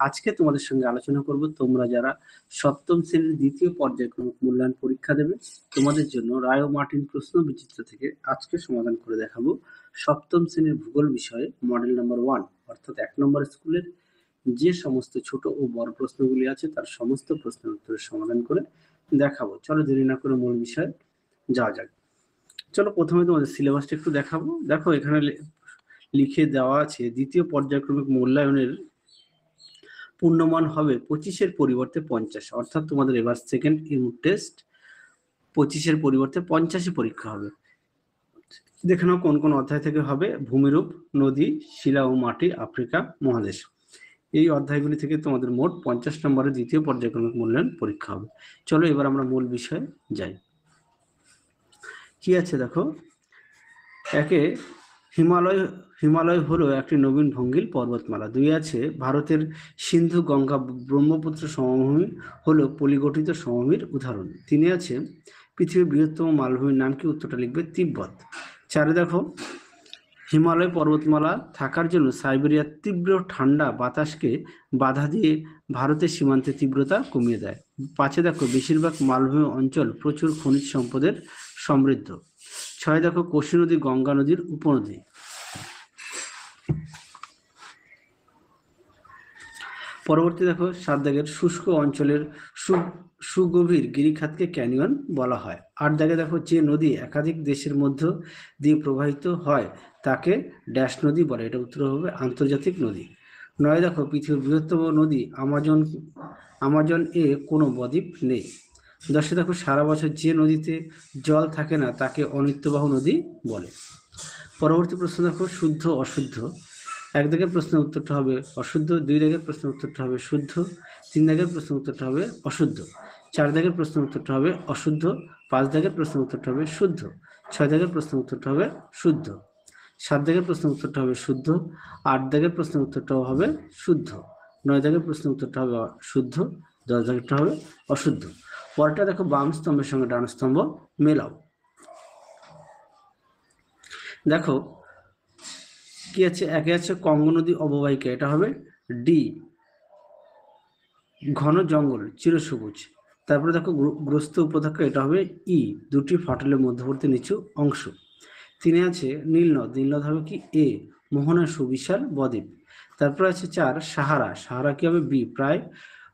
আজকে তোমাদের সঙ্গে আলোচনা করব তোমরা যারা সপ্তম শ্রেণীর দ্বিতীয় পর্যায়ক্রমিক মূল্যায়ন পরীক্ষা দেবে তোমাদের জন্য রায় ও মার্টিন প্রশ্ন বিচিত্র থেকে আজকে সমাধান করে দেখাবো সপ্তম শ্রেণীর ভূগোল বিষয়ে মডেল নাম্বার 1 অর্থাৎ 1 নম্বর স্কুলের যে সমস্ত ছোট ও বড় প্রশ্নগুলি আছে তার সমস্ত প্রশ্নের উত্তরের সমাধান করে দেখাবো। চলো দেরি না করে মূল বিষয়ে যাওয়া যাক। চলো প্রথমে তোমাদের সিলেবাসটা একটু দেখাবো। দেখো এখানে লিখে দেওয়া আছে দ্বিতীয় পর্যায়ক্রমিক মূল্যায়নের পূর্ণমান হবে 25-এর পরিবর্তে 50, অর্থাৎ তোমাদের এবার সেকেন্ড ইউনিট টেস্ট 25-এর পরিবর্তে 50-এ পরীক্ষা হবে। দেখে নাও কোন কোন অধ্যায় থেকে হবে। ভূমিরূপ, নদী, শিলা ও মাটি, আফ্রিকা মহাদেশ, এই অধ্যায়গুলি থেকে তোমাদের মোট 50 নম্বরের দ্বিতীয় পর্যায়ক্রমিক মূল্যায়ন পরীক্ষা হবে। চলো এবার আমরা মূল বিষয়ে যাই। কি আছে দেখো, একে হিমালয় হলো একটি নবীন ভঙ্গিল পর্বতমালা। 2 আছে ভারতের সিন্ধু গঙ্গা ব্রহ্মপুত্র সমভূমি হলো পলিগঠিত সমভূমির উদাহরণ। 3 আছে পৃথিবীর বৃহত্তম মালভূমির নাম কি? উত্তরটা লিখবে তিব্বত। 4 দেখো হিমালয় পর্বতমালা থাকার জন্য সাইবেরিয়ার তীব্র ঠান্ডা বাতাসকে বাধা দিয়ে ভারতের সীমান্তে তীব্রতা কমিয়ে দেয়। 5 দেখো বেশিরভাগ মালভূমি অঞ্চল প্রচুর খনিজ সম্পদের সমৃদ্ধ। 6 দেখো কোশি নদী গঙ্গা নদীর উপনদী। পরবর্তী দেখো 7 দাগের শুষ্ক অঞ্চলের সুগভীর গিরিখাতকে ক্যানিয়ন বলা হয়। 8 দাগে দেখো যে নদী একাধিক দেশের মধ্য দিয়ে প্রবাহিত হয় তাকে ড্যাশ নদী বলে, এটা উত্তর হবে আন্তর্জাতিক নদী। 9 দেখো পৃথিবীর বৃহত্তম নদী আমাজন এ কোনো বদ্বীপ নেই। 10 দেখো সারা বছর যে নদীতে জল থাকে না তাকে অনিত্যবাহু নদী বলে। পরবর্তী প্রশ্ন দেখো শুদ্ধ অশুদ্ধ। 1 দাগের প্রশ্নের উত্তরটা হবে অশুদ্ধ, 2 দাগের প্রশ্নের উত্তরটা হবে শুদ্ধ, 3 দাগের প্রশ্নের উত্তরটা হবে অশুদ্ধ, 4 দাগের প্রশ্নের উত্তরটা হবে অশুদ্ধ, 5 দাগের প্রশ্নের উত্তরটা হবে শুদ্ধ, 6 দাগের প্রশ্নের উত্তরটা হবে শুদ্ধ, 7 দাগের প্রশ্নের উত্তরটা হবে শুদ্ধ, 8 দাগের প্রশ্নের উত্তরটাও হবে শুদ্ধ, 9 দাগের প্রশ্নের উত্তরটা হবে শুদ্ধ, 10 দাগেরটা হবে অশুদ্ধ। পরেরটা দেখো বাম স্তম্ভের সঙ্গে ডান স্তম্ভ মেলাও। দেখো কি আছে, একে আছে কঙ্গো নদী অববাহিকা, এটা হবে ডি। ঘন জঙ্গল চিরসবুজ, তারপরে দেখো গ্রস্ত উপত্যকা, এটা হবে ই। দুটি ফাটলের মধ্যবর্তী নিচু অংশ। 3 আছে নীলনদ, নীলনদ হবে কি এ। মোহনা সুবিশাল বদ্বীপ। তারপরে আছে 4 সাহারা কি হবে বি, প্রায়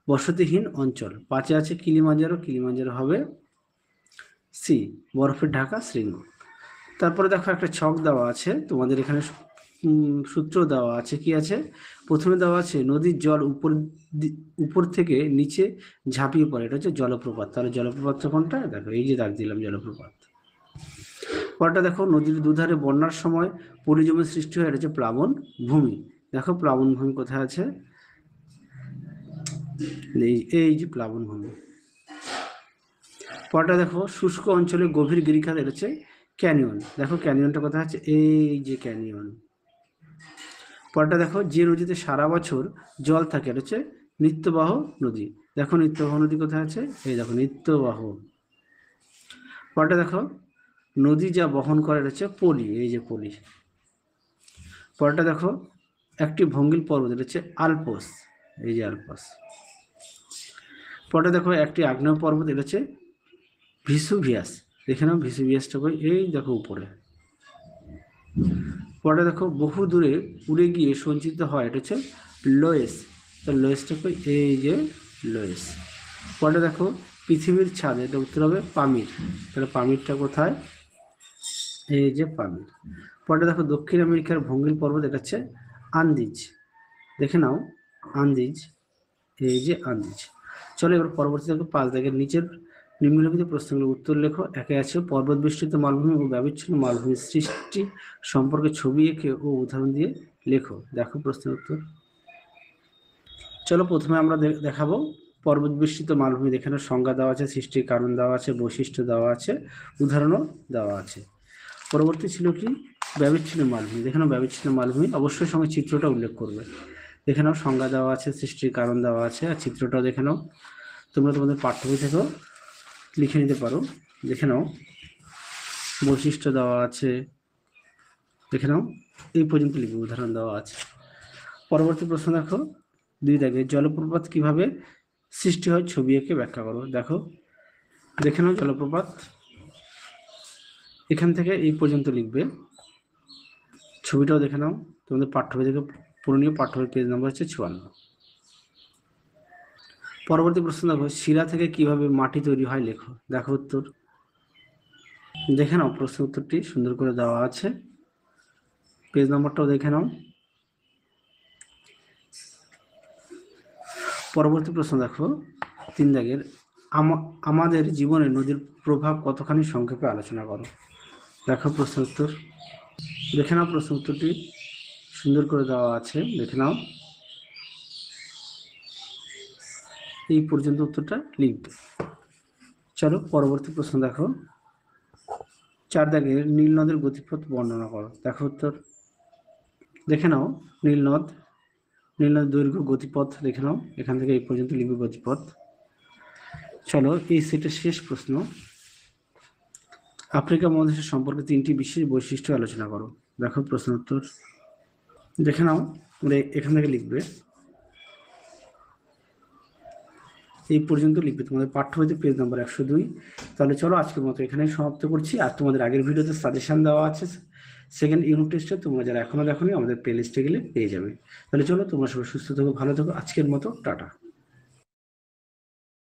বসতিহীন অঞ্চল। 5 আছে কিলিমাঞ্জারো হবে সি, বরফের ঢাকা শৃঙ্গ। তারপরে দেখো একটা ছক দেওয়া আছে তোমাদের এখানে, সূত্র দেওয়া আছে। কি আছে, প্রথমে দেওয়া আছে নদীর জল উপর থেকে নিচে ঝাঁপিয়ে পড়ে, এটা হচ্ছে জলপ্রপাত। তাহলে জলপ্রপাতটা কোনটা? দেখো এই যে দাগ দিলাম জলপ্রপাত। পরটা দেখো নদীর দুধারে বন্যার সময় পলিজমের সৃষ্টি হয়, এটা হচ্ছে প্লাবন ভূমি। দেখো প্লাবন ভূমি কোথায় আছে, এই যে প্লাবন ভূমি। পরটা দেখো শুষ্ক অঞ্চলে গভীর গিরিখাত, এটা হচ্ছে ক্যানিয়ন। দেখো ক্যানিয়নটা কোথায় আছে, এই যে ক্যানিয়ন। পরটা দেখো যে নদীতে সারা বছর জল থাকে, এটা হচ্ছে নিত্যবাহ নদী। দেখো নিত্যবাহ নদী কোথায় আছে, এই দেখো নিত্যবাহ। পরটা দেখো নদী যা বহন করে, এটা হচ্ছে পলি, এই যে পলি। পরটা দেখো একটি ভঙ্গিল পর্বত, এটা হচ্ছে আলপস, এই যে আলপস। পরটা দেখো একটি আগ্নেয় পর্বত, এটা হচ্ছে ভিসুভিয়াস। দেখে নাও ভিসুভিয়াসটা কই, এই দেখো উপরে। পরে দেখো বহু দূরে উড়ে গিয়ে সঞ্চিত হয়, এটা হচ্ছে লোয়েস। লোয়েসটা কই, এই যে লোয়েস। পরে দেখো পৃথিবীর ছাদ, এটা উত্তর হবে পামির। তাহলে পামিরটা কোথায়, এই যে পামির। পরে দেখো দক্ষিণ আমেরিকার ভঙ্গিল পর্বত, এটা হচ্ছে আন্দিজ। দেখে নাও আন্দিজ, এই যে আন্দিজ। চলো এবার পরবর্তী দেখো 5 দাগের নিচের নিম্নলিখিত প্রশ্নগুলোর উত্তর লেখো। একে আছে পর্বত বেষ্টিত মালভূমি ও ব্যবচ্ছিন্ন মালভূমির সৃষ্টি সম্পর্কে ছবি এঁকে ও উদাহরণ দিয়ে লেখো। দেখো প্রশ্নের উত্তর। চলো প্রথমে আমরা দেখাবো পর্বত বেষ্টিত মালভূমি। এখানে সংজ্ঞা দেওয়া আছে, সৃষ্টির কারণ দেওয়া আছে, বৈশিষ্ট্য দেওয়া আছে, উদাহরণও দেওয়া আছে। পরবর্তী ছিল কি ব্যবচ্ছিন্ন মালভূমি। দেখে নাও ব্যবচ্ছিন্ন মালভূমি, অবশ্যই সঙ্গে চিত্রটা উল্লেখ করবে। দেখে নাও সংজ্ঞা দেওয়া আছে, সৃষ্টির কারণ দেওয়া আছে, আর চিত্রটাও দেখে নাও। তোমরা তোমাদের পাঠ্য বই থেকেও লিখে নিতে পারো। দেখে নাও বৈশিষ্ট্য দেওয়া আছে, দেখে নাও এই পর্যন্ত লিখবে, উদাহরণ দেওয়া আছে। পরবর্তী প্রশ্ন দেখো 2 দাগে জলপ্রপাত কিভাবে সৃষ্টি হয় ছবি এঁকে ব্যাখ্যা করো। দেখে নাও জলপ্রপাত, এখান থেকে এই পর্যন্ত লিখবে, ছবিটাও দেখে নাও, তোমাদের পাঠ্য বই থেকে পুরনীয় পাঠ্য বই পেজ নাম্বার হচ্ছে 56। পরবর্তী প্রশ্ন দেখো, শিলা থেকে কিভাবে মাটি তৈরি হয় লেখো। দেখো উত্তর, দেখে নাও, প্রশ্ন উত্তরটি সুন্দর করে দেওয়া আছে, পেজ নম্বরটাও দেখে নাও। পরবর্তী প্রশ্ন দেখো 3 দাগের, আমাদের জীবনে নদীর প্রভাব কতখানি সংক্ষেপে আলোচনা করো। দেখো প্রশ্ন উত্তর, দেখে নাও, প্রশ্ন উত্তরটি সুন্দর করে দেওয়া আছে, দেখে নাও, এই পর্যন্ত উত্তরটা লিখবে। চলো পরবর্তী প্রশ্ন দেখো 4 দাগের, নীল নদের গতিপথ বর্ণনা করো। দেখো উত্তর, দেখে নাও, নীল নদ দৈর্ঘ্য গতিপথ দেখে নাও, এখান থেকে এই পর্যন্ত লিখবে গতিপথ। চলো এই সেটের শেষ প্রশ্ন, আফ্রিকা মহাদেশের সম্পর্কে 3টি বিশেষ বৈশিষ্ট্য আলোচনা করো। দেখো প্রশ্ন উত্তর, দেখে নাও, এখান থেকে লিখবে, এই পর্যন্ত লিখবে, তোমাদের পাঠ্য বইতে পেজ নাম্বার 102। তাহলে চলো আজকের মতো এখানেই সমাপ্ত করছি। আর তোমাদের আগের ভিডিওতে সাজেশন দেওয়া আছে সেকেন্ড ইউনিট টেস্টে, তোমরা যারা এখনো দেখোনি আমাদের প্লে লিস্টে গেলে পেয়ে যাবে। তাহলে চলো, তোমরা সবাই সুস্থ থাকো, ভালো থাকো, আজকের মতো টাটা।